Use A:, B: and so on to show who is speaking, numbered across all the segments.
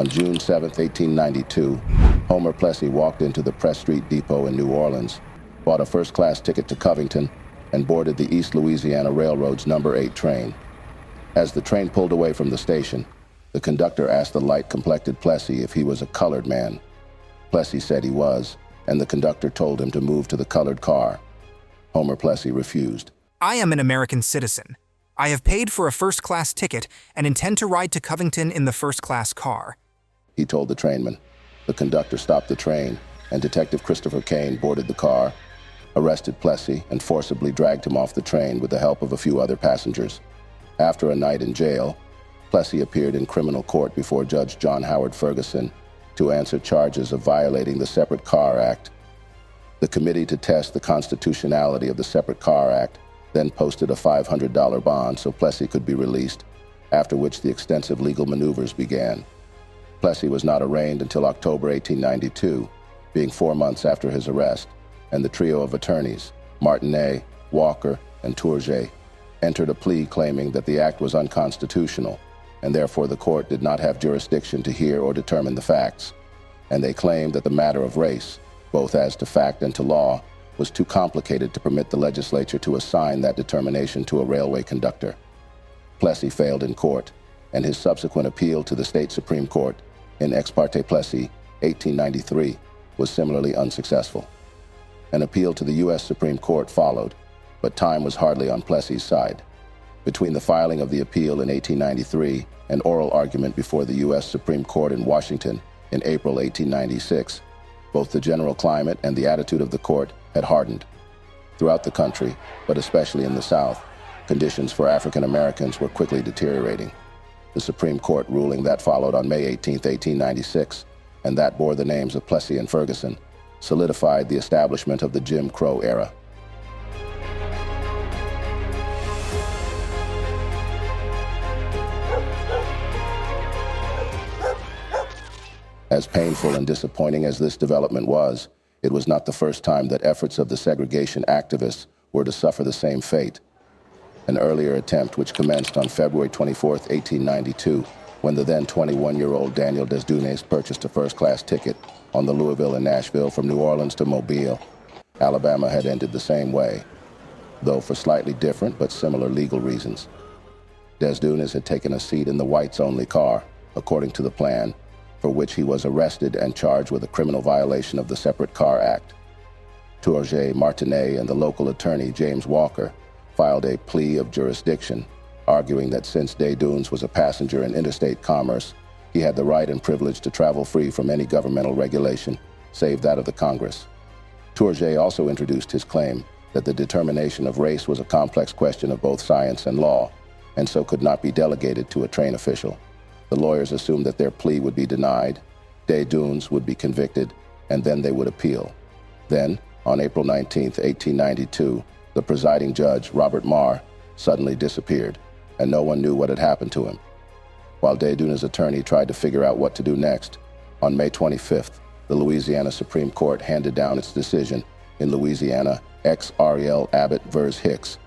A: On June 7, 1892, Homer Plessy walked into the Press Street Depot in New Orleans, bought a first-class ticket to Covington, and boarded the East Louisiana Railroad's No. 8 train. As the train pulled away from the station, the conductor asked the light-complected Plessy if he was a colored man. Plessy said he was, and the conductor told him to move to the colored car. Homer Plessy refused.
B: I am an American citizen. I have paid for a first-class ticket and intend to ride to Covington in the first-class car,
A: he told the trainman. The conductor stopped the train, and Detective Christopher Kane boarded the car, arrested Plessy, and forcibly dragged him off the train with the help of a few other passengers. After a night in jail, Plessy appeared in criminal court before Judge John Howard Ferguson to answer charges of violating the Separate Car Act. The committee to test the constitutionality of the Separate Car Act then posted a $500 bond so Plessy could be released, after which the extensive legal maneuvers began. Plessy was not arraigned until October 1892, being 4 months after his arrest, and the trio of attorneys, Martinet, Walker, and Tourget, entered a plea claiming that the act was unconstitutional, and therefore the court did not have jurisdiction to hear or determine the facts. And they claimed that the matter of race, both as to fact and to law, was too complicated to permit the legislature to assign that determination to a railway conductor. Plessy failed in court, and his subsequent appeal to the state Supreme Court in Ex parte Plessy, 1893, was similarly unsuccessful. An appeal to the U.S. Supreme Court followed, but time was hardly on Plessy's side. Between the filing of the appeal in 1893 and oral argument before the U.S. Supreme Court in Washington in April 1896, both the general climate and the attitude of the court had hardened. Throughout the country, but especially in the South, conditions for African Americans were quickly deteriorating. The Supreme Court ruling that followed on May 18, 1896, and that bore the names of Plessy and Ferguson, solidified the establishment of the Jim Crow era. As painful and disappointing as this development was, it was not the first time that efforts of the segregation activists were to suffer the same fate. An earlier attempt, which commenced on February 24, 1892, when the then 21-year-old Daniel Desdunes purchased a first-class ticket on the Louisville and Nashville from New Orleans to Mobile, Alabama, had ended the same way, though for slightly different but similar legal reasons. Desdunes had taken a seat in the whites-only car, according to the plan, for which he was arrested and charged with a criminal violation of the Separate Car Act. Tourget, Martinet, and the local attorney, James Walker, filed a plea of jurisdiction, arguing that since Desdunes was a passenger in interstate commerce, he had the right and privilege to travel free from any governmental regulation, save that of the Congress. Tourget also introduced his claim that the determination of race was a complex question of both science and law, and so could not be delegated to a train official. The lawyers assumed that their plea would be denied, Desdunes would be convicted, and then they would appeal. Then, on April 19, 1892, the presiding judge, Robert Marr, suddenly disappeared, and no one knew what had happened to him. While Desdunes' attorney tried to figure out what to do next, on May 25th, the Louisiana Supreme Court handed down its decision in Louisiana ex Ariel Abbott vs. Hicks.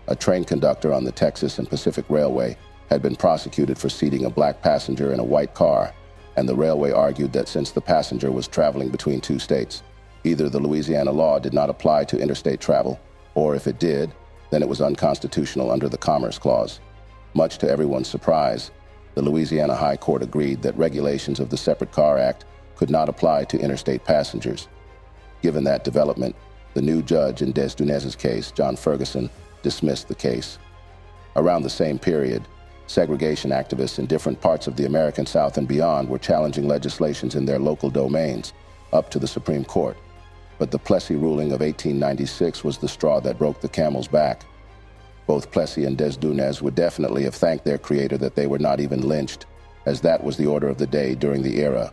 A: A train conductor on the Texas and Pacific Railway had been prosecuted for seating a black passenger in a white car, and the railway argued that since the passenger was traveling between two states, either the Louisiana law did not apply to interstate travel, or if it did, then it was unconstitutional under the Commerce Clause. Much to everyone's surprise, the Louisiana High Court agreed that regulations of the Separate Car Act could not apply to interstate passengers. Given that development, the new judge in Desdunes' case, John Ferguson, dismissed the case. Around the same period, segregation activists in different parts of the American South and beyond were challenging legislations in their local domains up to the Supreme Court. But the Plessy ruling of 1896 was the straw that broke the camel's back. Both Plessy and Desdunes would definitely have thanked their creator that they were not even lynched, as that was the order of the day during the era.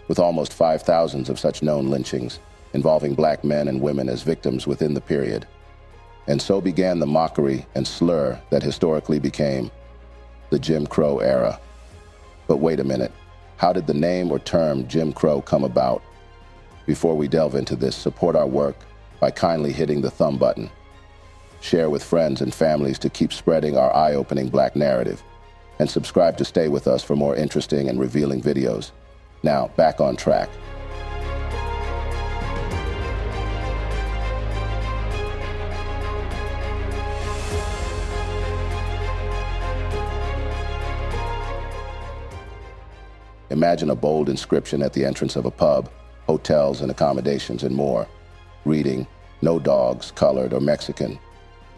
A: With almost 5,000 of such known lynchings, involving black men and women as victims within the period. And so began the mockery and slur that historically became the Jim Crow era. But wait a minute, how did the name or term Jim Crow come about? Before we delve into this, support our work by kindly hitting the thumb button. Share with friends and families to keep spreading our eye-opening black narrative. and subscribe to stay with us for more interesting and revealing videos. Now, back on track. Imagine a bold inscription at the entrance of a pub, hotels and accommodations and more, reading, "No dogs, colored or Mexican,"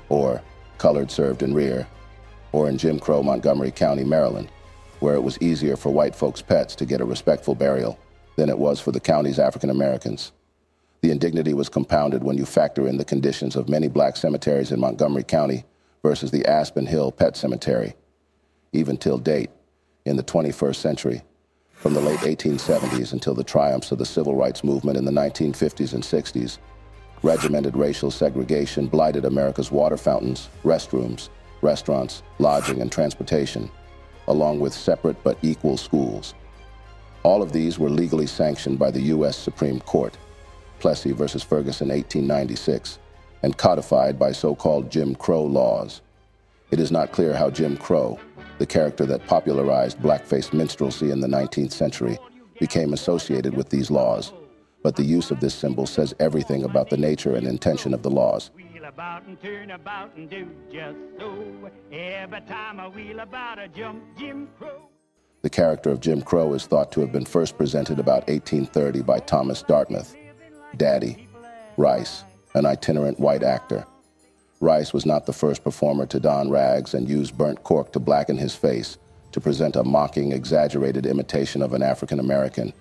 A: or "Colored served in rear," or in Jim Crow, Montgomery County, Maryland, where it was easier for white folks' pets to get a respectful burial than it was for the county's African Americans. The indignity was compounded when you factor in the conditions of many black cemeteries in Montgomery County versus the Aspen Hill Pet Cemetery. Even till date, in the 21st century, from the late 1870s until the triumphs of the civil rights movement in the 1950s and 60s, regimented racial segregation blighted America's water fountains, restrooms, restaurants, lodging, and transportation, along with separate but equal schools. All of these were legally sanctioned by the U.S. Supreme Court, Plessy versus Ferguson, 1896, and codified by so-called Jim Crow laws. It is not clear how Jim Crow, the character that popularized blackface minstrelsy in the 19th century, became associated with these laws, but the use of this symbol says everything about the nature and intention of the laws.
C: Wheel about and turn about and do just so. Every time I wheel about, I jump Jim Crow.
A: The character of Jim Crow is thought to have been first presented about 1830 by Thomas Dartmouth, Daddy Rice, an itinerant white actor. Rice was not the first performer to don rags and use burnt cork to blacken his face to present a mocking, exaggerated imitation of an African American,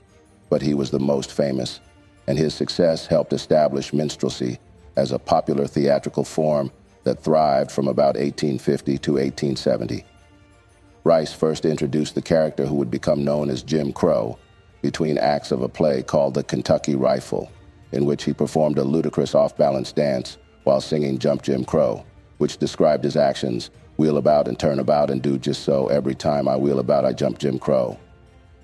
A: but he was the most famous, and his success helped establish minstrelsy as a popular theatrical form that thrived from about 1850 to 1870. Rice first introduced the character who would become known as Jim Crow between acts of a play called The Kentucky Rifle, in which he performed a ludicrous off-balance dance while singing Jump Jim Crow, which described his actions, wheel about and turn about and do just so. Every time I wheel about, I jump Jim Crow.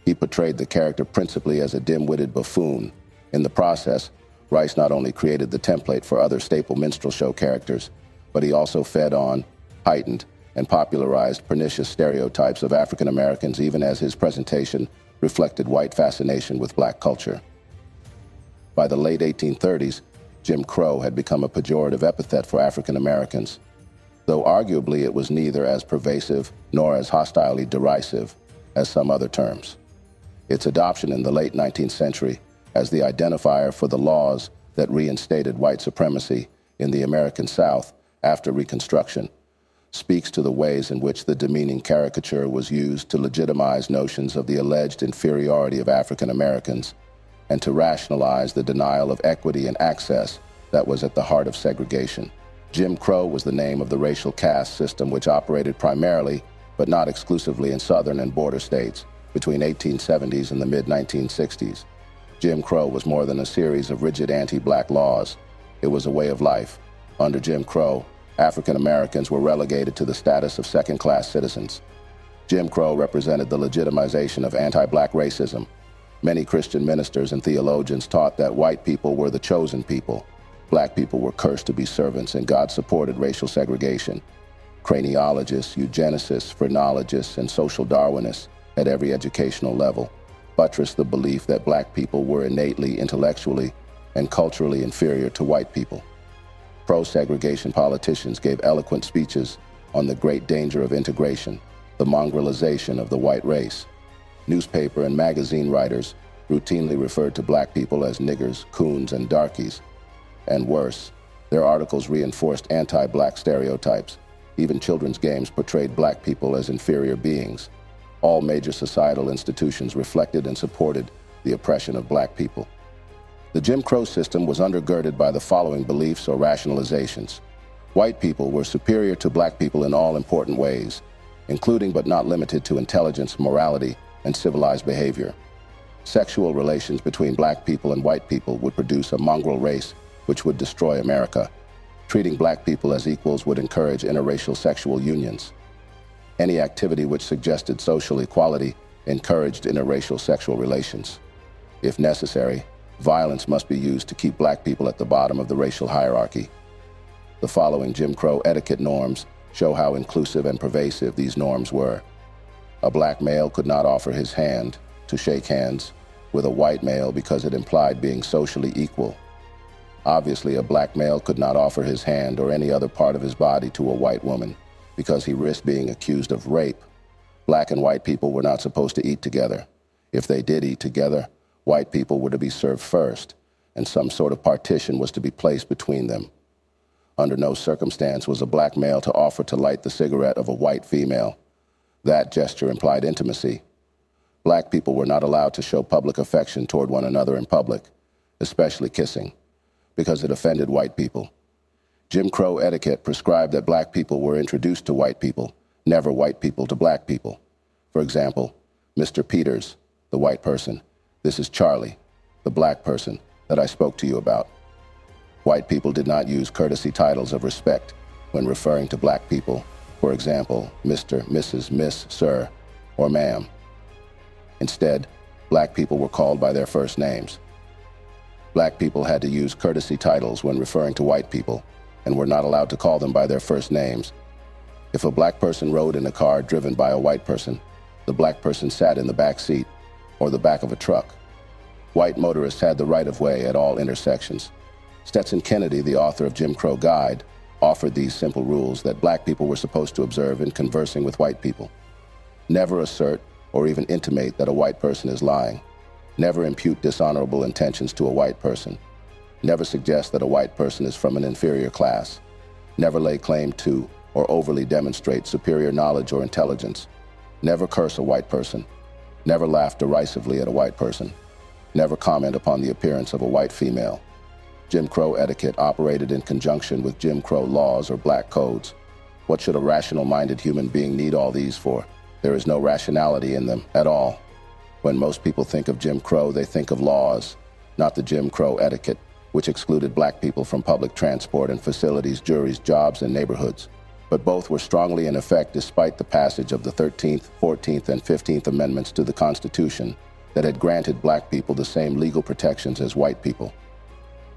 A: He portrayed the character principally as a dim-witted buffoon. In the process, Rice not only created the template for other staple minstrel show characters, but he also fed on, heightened, and popularized pernicious stereotypes of African Americans, even as his presentation reflected white fascination with black culture. By the late 1830s, Jim Crow had become a pejorative epithet for African Americans, though arguably it was neither as pervasive nor as hostilely derisive as some other terms. Its adoption in the late 19th century as the identifier for the laws that reinstated white supremacy in the American South after Reconstruction speaks to the ways in which the demeaning caricature was used to legitimize notions of the alleged inferiority of African Americans and to rationalize the denial of equity and access that was at the heart of segregation. Jim Crow was the name of the racial caste system which operated primarily, but not exclusively, in southern and border states between 1870s and the mid-1960s. Jim Crow was more than a series of rigid anti-black laws. It was a way of life. Under Jim Crow, African Americans were relegated to the status of second-class citizens. Jim Crow represented the legitimization of anti-black racism. Many Christian ministers and theologians taught that white people were the chosen people. Black people were cursed to be servants, and God supported racial segregation. Craniologists, eugenicists, phrenologists, and social Darwinists at every educational level buttressed the belief that black people were innately, intellectually, and culturally inferior to white people. Pro-segregation politicians gave eloquent speeches on the great danger of integration, the mongrelization of the white race. Newspaper and magazine writers routinely referred to black people as niggers, coons, and darkies. And worse, their articles reinforced anti-black stereotypes. Even children's games portrayed black people as inferior beings. All major societal institutions reflected and supported the oppression of black people. The Jim Crow system was undergirded by the following beliefs or rationalizations. White people were superior to black people in all important ways, including but not limited to intelligence, morality, and civilized behavior. Sexual relations between black people and white people would produce a mongrel race which would destroy America. Treating black people as equals would encourage interracial sexual unions. Any activity which suggested social equality encouraged interracial sexual relations. If necessary, violence must be used to keep black people at the bottom of the racial hierarchy. The following Jim Crow etiquette norms show how inclusive and pervasive these norms were. A black male could not offer his hand to shake hands with a white male because it implied being socially equal. Obviously, a black male could not offer his hand or any other part of his body to a white woman because he risked being accused of rape. Black and white people were not supposed to eat together. If they did eat together, white people were to be served first, and some sort of partition was to be placed between them. Under no circumstance was a black male to offer to light the cigarette of a white female. That gesture implied intimacy. Black people were not allowed to show public affection toward one another in public, especially kissing, because it offended white people. Jim Crow etiquette prescribed that black people were introduced to white people, never white people to black people. For example, Mr. Peters, the white person. This is Charlie, the black person that I spoke to you about. White people did not use courtesy titles of respect when referring to black people. For example, Mr., Mrs., Miss, Sir, or Ma'am. Instead, black people were called by their first names. Black people had to use courtesy titles when referring to white people and were not allowed to call them by their first names. If a black person rode in a car driven by a white person, the black person sat in the back seat or the back of a truck. White motorists had the right of way at all intersections. Stetson Kennedy, the author of Jim Crow Guide, offered these simple rules that black people were supposed to observe in conversing with white people. Never assert or even intimate that a white person is lying. Never impute dishonorable intentions to a white person. Never suggest that a white person is from an inferior class. Never lay claim to or overly demonstrate superior knowledge or intelligence. Never curse a white person. Never laugh derisively at a white person. Never comment upon the appearance of a white female. Jim Crow etiquette operated in conjunction with Jim Crow laws or black codes. What should a rational-minded human being need all these for? There is no rationality in them at all. When most people think of Jim Crow, they think of laws, not the Jim Crow etiquette, which excluded black people from public transport and facilities, juries, jobs, and neighborhoods. But both were strongly in effect despite the passage of the 13th, 14th, and 15th Amendments to the Constitution that had granted black people the same legal protections as white people.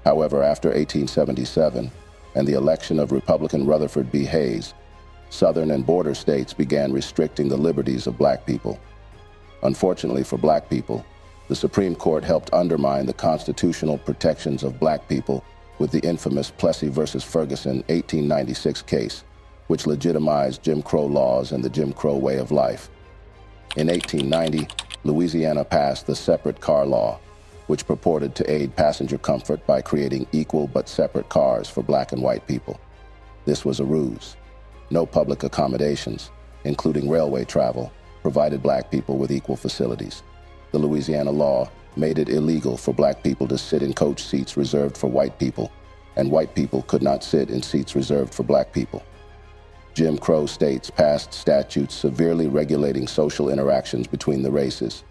A: However, after 1877 and the election of Republican Rutherford B. Hayes, southern and border states began restricting the liberties of black people. Unfortunately for black people, the Supreme Court helped undermine the constitutional protections of black people with the infamous Plessy versus Ferguson 1896 case, which legitimized Jim Crow laws and the Jim Crow way of life. In 1890, Louisiana passed the Separate Car Law, which purported to aid passenger comfort by creating equal but separate cars for black and white people. This was a ruse. No public accommodations, including railway travel, provided black people with equal facilities. The Louisiana law made it illegal for black people to sit in coach seats reserved for white people, and white people could not sit in seats reserved for black people. Jim Crow states passed statutes severely regulating social interactions between the races.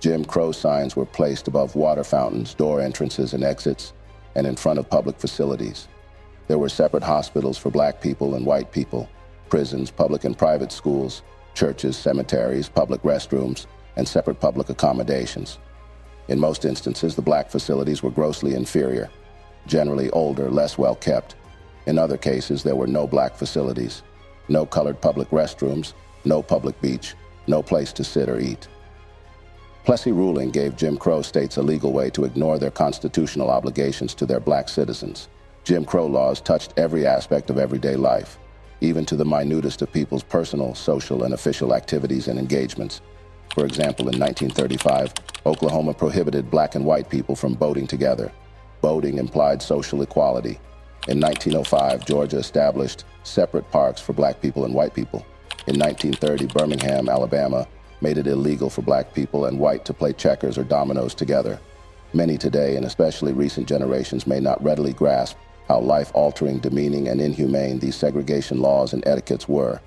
A: Jim Crow signs were placed above water fountains, door entrances and exits, and in front of public facilities. There were separate hospitals for black people and white people, prisons, public and private schools, churches, cemeteries, public restrooms, and separate public accommodations. In most instances, the black facilities were grossly inferior, generally older, less well kept. In other cases, there were no black facilities, no colored public restrooms, no public beach, no place to sit or eat. Plessy ruling gave Jim Crow states a legal way to ignore their constitutional obligations to their black citizens. Jim Crow laws touched every aspect of everyday life, even to the minutest of people's personal, social, and official activities and engagements. For example, in 1935, Oklahoma prohibited black and white people from boating together. Boating implied social equality. In 1905, Georgia established separate parks for black people and white people. In 1930, Birmingham, Alabama, made it illegal for black people and white to play checkers or dominoes together. Many today, and especially recent generations, may not readily grasp how life-altering, demeaning, and inhumane these segregation laws and etiquettes were.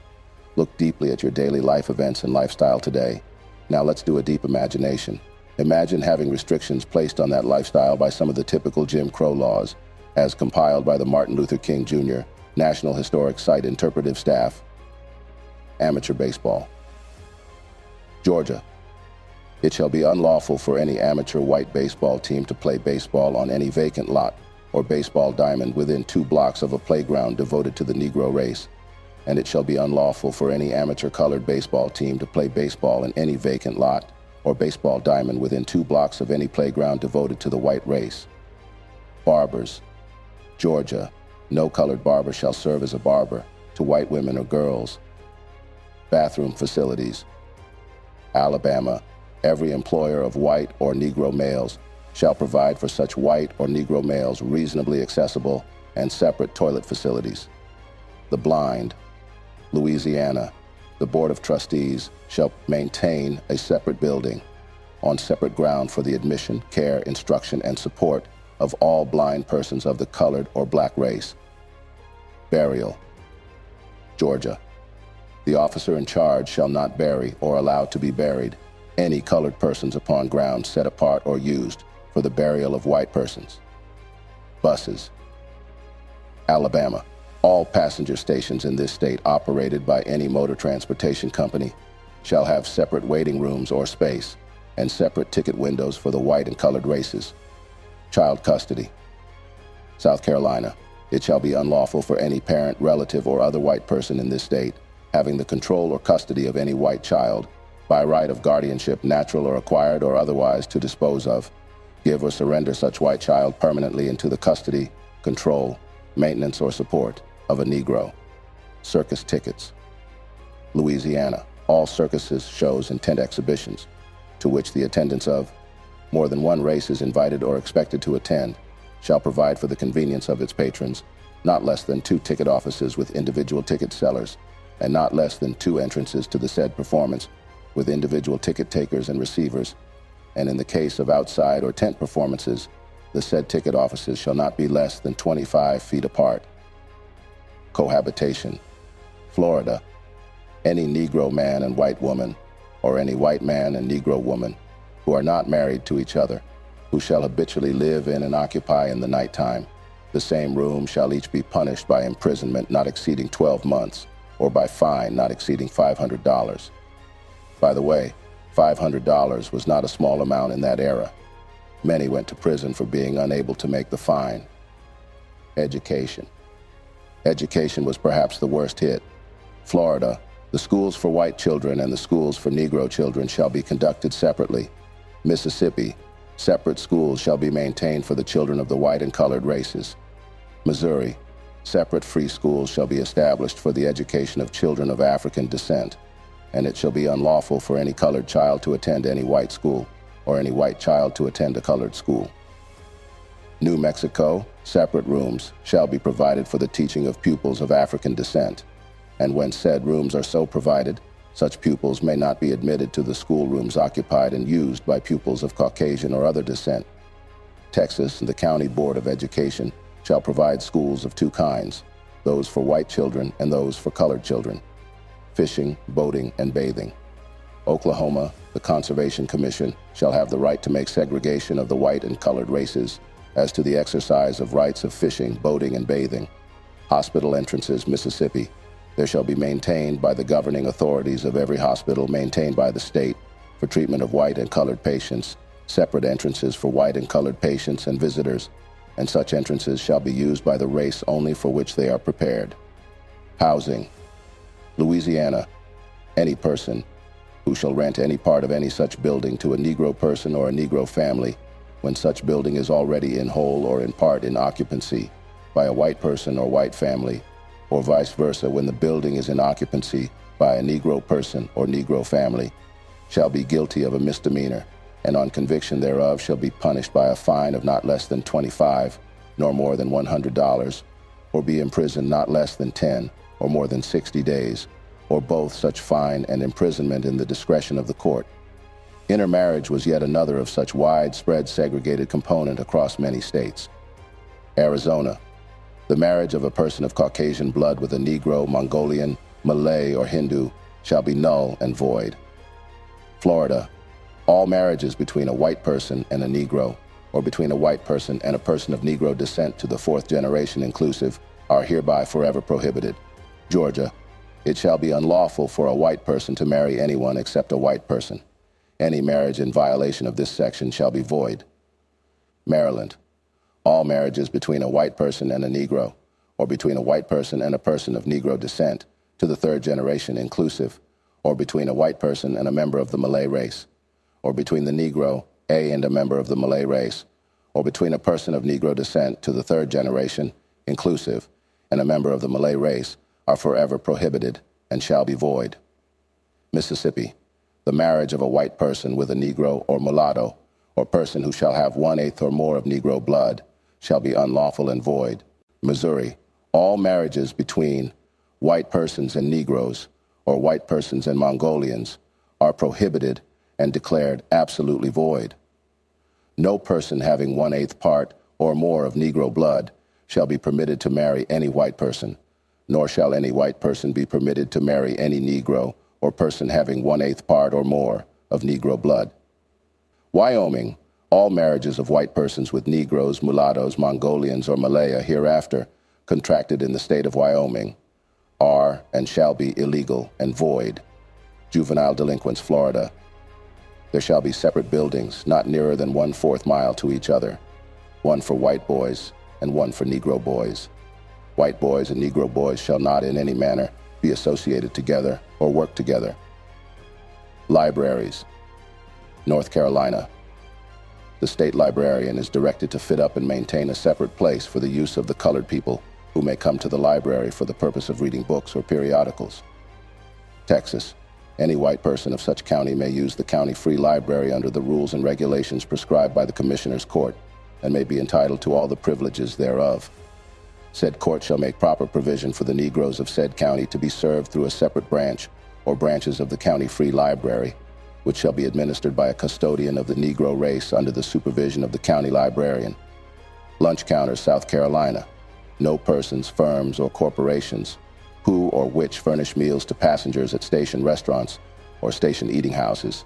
A: Look deeply at your daily life events and lifestyle today. Now let's do a deep imagination. Imagine having restrictions placed on that lifestyle by some of the typical Jim Crow laws, as compiled by the Martin Luther King Jr. National Historic Site Interpretive Staff. Amateur baseball. Georgia. It shall be unlawful for any amateur white baseball team to play baseball on any vacant lot or baseball diamond within 2 blocks of a playground devoted to the Negro race. and it shall be unlawful for any amateur colored baseball team to play baseball in any vacant lot or baseball diamond within 2 blocks of any playground devoted to the white race. Barbers. Georgia, no colored barber shall serve as a barber to white women or girls. Bathroom facilities. Alabama, every employer of white or Negro males shall provide for such white or Negro males reasonably accessible and separate toilet facilities. The blind. Louisiana, the Board of Trustees shall maintain a separate building on separate ground for the admission, care, instruction, and support of all blind persons of the colored or black race. Burial. Georgia, the officer in charge shall not bury or allow to be buried any colored persons upon ground set apart or used for the burial of white persons. Buses. Alabama, all passenger stations in this state operated by any motor transportation company shall have separate waiting rooms or space and separate ticket windows for the white and colored races. Child custody. South Carolina, it shall be unlawful for any parent, relative, or other white person in this state having the control or custody of any white child by right of guardianship, natural or acquired or otherwise, to dispose of, give or surrender such white child permanently into the custody, control, maintenance, or support of a Negro. Circus tickets. Louisiana, all circuses, shows, and tent exhibitions to which the attendance of more than one race is invited or expected to attend shall provide for the convenience of its patrons not less than 2 ticket offices with individual ticket sellers and not less than 2 entrances to the said performance with individual ticket takers and receivers, and in the case of outside or tent performances, the said ticket offices shall not be less than 25 feet apart. Cohabitation. Florida, any Negro man and white woman, or any white man and Negro woman, who are not married to each other, who shall habitually live in and occupy in the nighttime, the same room shall each be punished by imprisonment not exceeding 12 months, or by fine not exceeding $500. By the way, $500 was not a small amount in that era. Many went to prison for being unable to make the fine. Education. Education was perhaps the worst hit. Florida, the schools for white children and the schools for Negro children shall be conducted separately. Mississippi, separate schools shall be maintained for the children of the white and colored races. Missouri, separate free schools shall be established for the education of children of African descent, and it shall be unlawful for any colored child to attend any white school, or any white child to attend a colored school. New Mexico, separate rooms shall be provided for the teaching of pupils of African descent, and when said rooms are so provided, such pupils may not be admitted to the schoolrooms occupied and used by pupils of Caucasian or other descent. Texas, the County Board of Education shall provide schools of 2 kinds, those for white children and those for colored children. Fishing, boating, and bathing. Oklahoma, the Conservation Commission shall have the right to make segregation of the white and colored races as to the exercise of rights of fishing, boating, and bathing. Hospital entrances. Mississippi, there shall be maintained by the governing authorities of every hospital maintained by the state for treatment of white and colored patients, separate entrances for white and colored patients and visitors, and such entrances shall be used by the race only for which they are prepared. Housing. Louisiana, any person who shall rent any part of any such building to a Negro person or a Negro family when such building is already in whole or in part in occupancy by a white person or white family, or vice versa when the building is in occupancy by a Negro person or Negro family, shall be guilty of a misdemeanor, and on conviction thereof shall be punished by a fine of not less than $25, nor more than $100, or be imprisoned not less than 10 or more than 60 days, or both such fine and imprisonment in the discretion of the court. Intermarriage was yet another of such widespread segregated component across many states. Arizona, the marriage of a person of Caucasian blood with a Negro, Mongolian, Malay, or Hindu shall be null and void. Florida, all marriages between a white person and a Negro, or between a white person and a person of Negro descent to the 4th generation inclusive, are hereby forever prohibited. Georgia, it shall be unlawful for a white person to marry anyone except a white person. Any marriage in violation of this section shall be void. Maryland, all marriages between a white person and a Negro, or between a white person and a person of Negro descent, to the third generation inclusive, or between a white person and a member of the Malay race, or between the Negro, A, and a member of the Malay race, or between a person of Negro descent to the third generation inclusive and a member of the Malay race are forever prohibited and shall be void. Mississippi, the marriage of a white person with a Negro or mulatto, or person who shall have 1/8 or more of Negro blood, shall be unlawful and void. Missouri, all marriages between white persons and Negroes, or white persons and Mongolians, are prohibited and declared absolutely void. No person having 1/8 part or more of Negro blood shall be permitted to marry any white person, nor shall any white person be permitted to marry any Negro or person having 1/8 part or more of Negro blood. Wyoming, all marriages of white persons with Negroes, mulattoes, Mongolians, or Malaya hereafter contracted in the state of Wyoming are and shall be illegal and void. Juvenile delinquents, Florida. There shall be separate buildings, not nearer than 1/4 mile to each other, one for white boys and one for Negro boys. White boys and Negro boys shall not in any manner be associated together or work together. Libraries. North Carolina. The state librarian is directed to fit up and maintain a separate place for the use of the colored people who may come to the library for the purpose of reading books or periodicals. Texas. Any white person of such county may use the county free library under the rules and regulations prescribed by the Commissioner's Court and may be entitled to all the privileges thereof. Said court shall make proper provision for the Negroes of said county to be served through a separate branch or branches of the county free library, which shall be administered by a custodian of the Negro race under the supervision of the county librarian. Lunch counters, South Carolina. No persons, firms, or corporations who or which furnish meals to passengers at station restaurants or station eating houses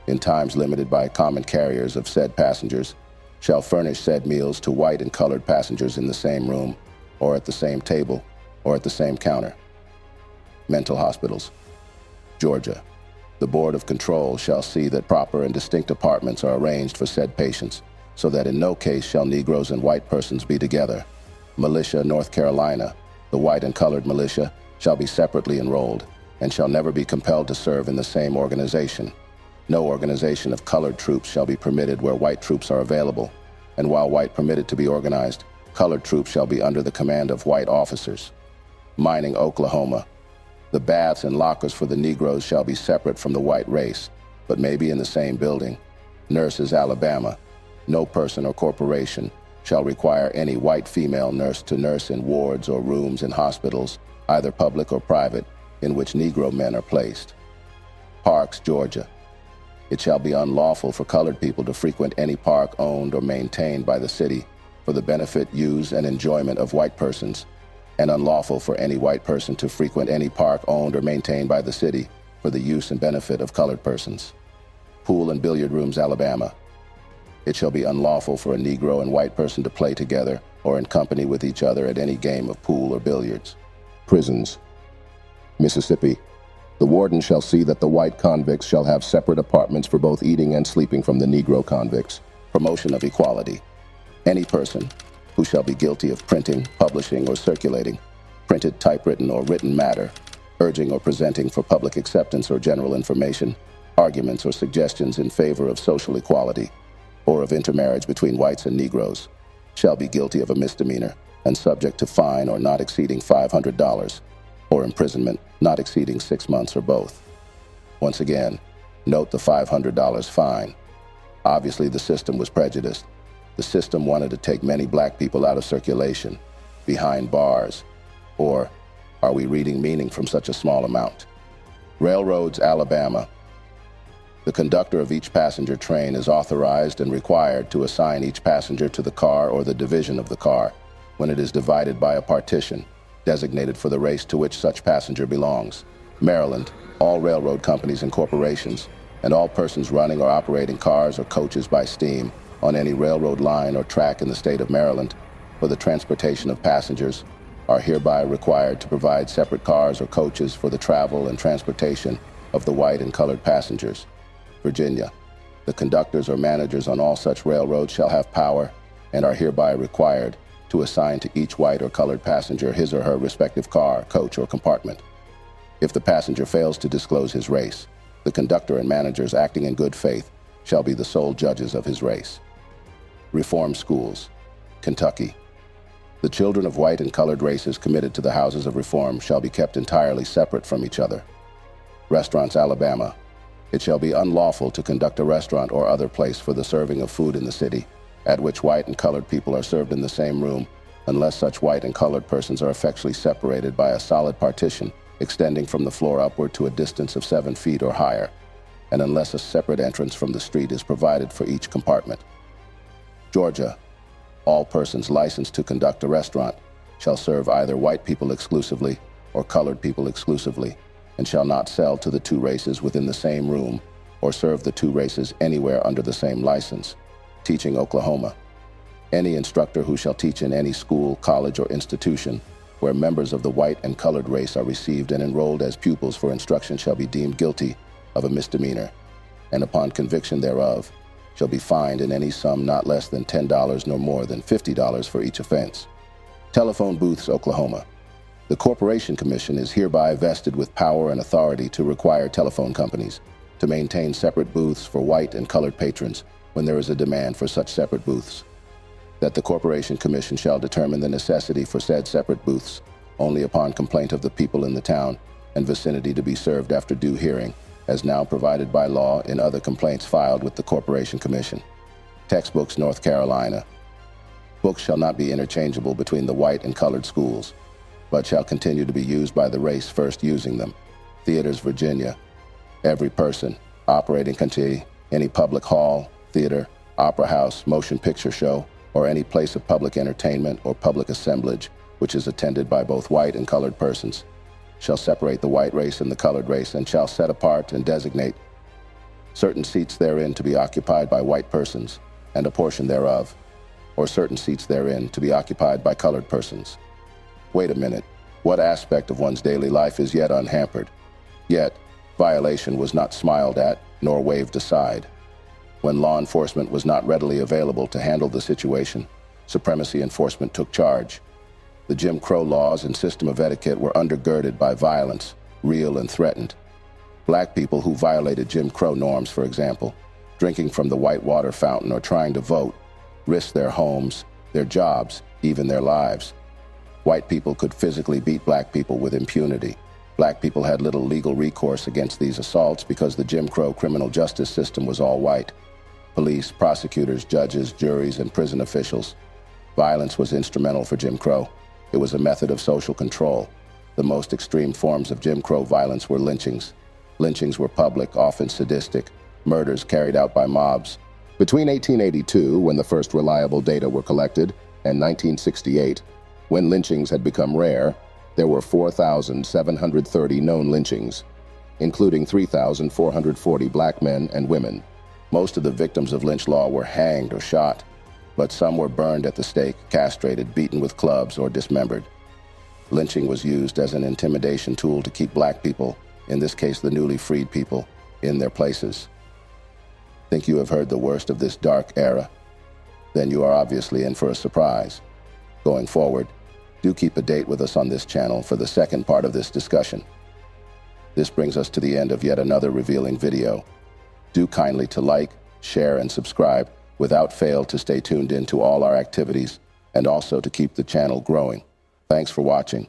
A: in times limited by common carriers of said passengers shall furnish said meals to white and colored passengers in the same room or at the same table or at the same counter. Mental hospitals. Georgia. The Board of Control shall see that proper and distinct apartments are arranged for said patients, so that in no case shall Negroes and white persons be together. Militia, North Carolina. The white and colored militia shall be separately enrolled and shall never be compelled to serve in the same organization. No organization of colored troops shall be permitted where white troops are available, and while white permitted to be organized, colored troops shall be under the command of white officers. Mining, Oklahoma. The baths and lockers for the Negroes shall be separate from the white race, but may be in the same building. Nurses, Alabama. No person or corporation shall require any white female nurse to nurse in wards or rooms in hospitals, either public or private, in which Negro men are placed. Parks, Georgia. It shall be unlawful for colored people to frequent any park owned or maintained by the city for the benefit, use, and enjoyment of white persons, and unlawful for any white person to frequent any park owned or maintained by the city for the use and benefit of colored persons. Pool and billiard rooms, Alabama. It shall be unlawful for a Negro and white person to play together or in company with each other at any game of pool or billiards. Prisons. Mississippi. The warden shall see that the white convicts shall have separate apartments for both eating and sleeping from the Negro convicts. Promotion of equality. Any person who shall be guilty of printing, publishing, or circulating printed, typewritten, or written matter, urging or presenting for public acceptance or general information, arguments or suggestions in favor of social equality, or of intermarriage between whites and Negroes, shall be guilty of a misdemeanor and subject to fine or not exceeding $500, or imprisonment not exceeding 6 months or both. Once again, note the $500 fine. Obviously, the system was prejudiced. The system wanted to take many black people out of circulation, behind bars, or are we reading meaning from such a small amount? Railroads, Alabama. The conductor of each passenger train is authorized and required to assign each passenger to the car or the division of the car when it is divided by a partition designated for the race to which such passenger belongs. Maryland, all railroad companies and corporations, and all persons running or operating cars or coaches by steam on any railroad line or track in the state of Maryland for the transportation of passengers are hereby required to provide separate cars or coaches for the travel and transportation of the white and colored passengers. Virginia, the conductors or managers on all such railroads shall have power and are hereby required to assign to each white or colored passenger his or her respective car, coach, or compartment. If the passenger fails to disclose his race, the conductor and managers acting in good faith shall be the sole judges of his race. Reform schools. Kentucky. The children of white and colored races committed to the houses of reform shall be kept entirely separate from each other. Restaurants, Alabama. It shall be unlawful to conduct a restaurant or other place for the serving of food in the city, at which white and colored people are served in the same room, unless such white and colored persons are effectually separated by a solid partition extending from the floor upward to a distance of 7 feet or higher, and unless a separate entrance from the street is provided for each compartment. Georgia. All persons licensed to conduct a restaurant shall serve either white people exclusively or colored people exclusively, and shall not sell to the two races within the same room or serve the two races anywhere under the same license. Teaching, Oklahoma. Any instructor who shall teach in any school, college, or institution where members of the white and colored race are received and enrolled as pupils for instruction shall be deemed guilty of a misdemeanor, and upon conviction thereof shall be fined in any sum not less than $10 nor more than $50 for each offense. Telephone booths, Oklahoma. The Corporation Commission is hereby vested with power and authority to require telephone companies to maintain separate booths for white and colored patrons when there is a demand for such separate booths. That the Corporation Commission shall determine the necessity for said separate booths only upon complaint of the people in the town and vicinity to be served after due hearing, as now provided by law in other complaints filed with the Corporation Commission. Textbooks, North Carolina. Books shall not be interchangeable between the white and colored schools, but shall continue to be used by the race first using them. Theaters, Virginia. Every person operating any public hall, theater, opera house, motion picture show, or any place of public entertainment or public assemblage which is attended by both white and colored persons, shall separate the white race and the colored race, and shall set apart and designate certain seats therein to be occupied by white persons, and a portion thereof, or certain seats therein to be occupied by colored persons. Wait a minute, what aspect of one's daily life is yet unhampered? Yet, violation was not smiled at nor waved aside. When law enforcement was not readily available to handle the situation, supremacy enforcement took charge. The Jim Crow laws and system of etiquette were undergirded by violence, real and threatened. Black people who violated Jim Crow norms, for example, drinking from the white water fountain or trying to vote, risked their homes, their jobs, even their lives. White people could physically beat black people with impunity. Black people had little legal recourse against these assaults because the Jim Crow criminal justice system was all white. Police, prosecutors, judges, juries, and prison officials. Violence was instrumental for Jim Crow. It was a method of social control. The most extreme forms of Jim Crow violence were lynchings. Lynchings were public, often sadistic, murders carried out by mobs. Between 1882, when the first reliable data were collected, and 1968, when lynchings had become rare, there were 4,730 known lynchings, including 3,440 black men and women. Most of the victims of lynch law were hanged or shot, but some were burned at the stake, castrated, beaten with clubs, or dismembered. Lynching was used as an intimidation tool to keep black people, in this case the newly freed people, in their places. Think you have heard the worst of this dark era? Then you are obviously in for a surprise. Going forward, do keep a date with us on this channel for the second part of this discussion. This brings us to the end of yet another revealing video. Do kindly to like, share, and subscribe without fail to stay tuned in to all our activities and also to keep the channel growing. Thanks for watching.